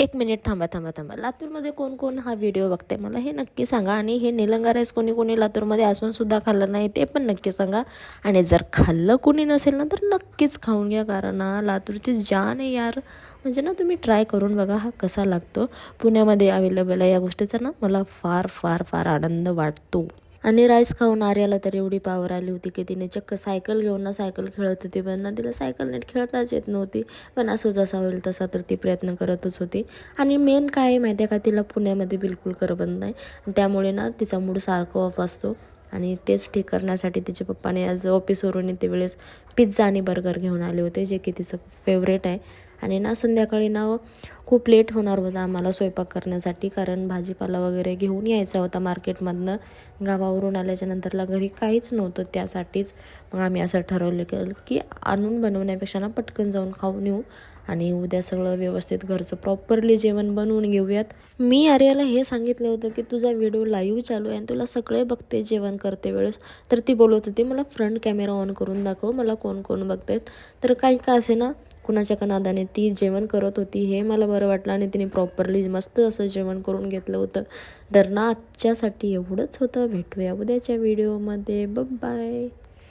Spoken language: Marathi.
एक मिनिट थांबा. लातूरमध्ये कोण कोण हा व्हिडिओ बघते मला हे नक्की सांगा. आणि हे निलंगा राईस कोणी कोणी लातूरमध्ये असूनसुद्धा खाल्लं नाही ते पण नक्की सांगा. आणि जर खाल्लं कोणी नसेल ना तर नक्कीच खाऊन घ्या, कारण लातूरची जान आहे यार. म्हणजे तुम्ही ट्राय करून बघा हा कसा लागतो. पुण्यामध्ये अवेलेबल आहे या गोष्टीचा मला फार फार फार आनंद वाटतो. आणि राईस खाऊन आर्याला तर एवढी पावर आली होती की तिने चक्क सायकल घेऊन सायकल खेळत होती, पण तिला सायकल नीट खेळताच येत नव्हती. पण असं जसा होईल तसा तर ती प्रयत्न करतच होती. आणि मेन काय आहे माहिती आहे का, तिला पुण्यामध्ये बिलकुल करमत नाही. त्यामुळे तिचा मूड सारखं ऑफ असतो. आणि तेच ठीक करण्यासाठी तिच्या पप्पाने आज ऑफिसवरून येते वेळेस पिझ्झा आणि बर्गर घेऊन आले होते, जे की तिचं फेवरेट आहे. आणि संध्याकाळी खूप लेट होणार होता आम्हाला स्वयंपाक करण्यासाठी, कारण भाजीपाला वगैरे घेऊन यायचा होता मार्केटमधनं. गावावरून आल्याच्या नंतरला घरी काहीच नव्हतं, त्यासाठीच मग आम्ही असं ठरवलं की आणून बनवण्यापेक्षा पटकन जाऊन खाऊन येऊ आणि उद्या सगळं व्यवस्थित घरचं प्रॉपरली जेवण बनवून घेऊयात. मी आर्याला हे सांगितलं होतं की तुझा व्हिडिओ लाईव्ह चालू आहे आणि तुला सगळे बघते जेवण करते वेळेस. तर ती बोलत होती मला फ्रंट कॅमेरा ऑन करून दाखव, मला कोण कोण बघतायत. तर काही का असे कुणाच्या नादाने ती जेवण करत होती हे मला बरं वाटलं. आणि तिने प्रॉपरली मस्त असं जेवण करून घेतलं होतं. तर आजच्यासाठी एवढंच होतं. भेटूया उद्याच्या व्हिडिओमध्ये. बाय.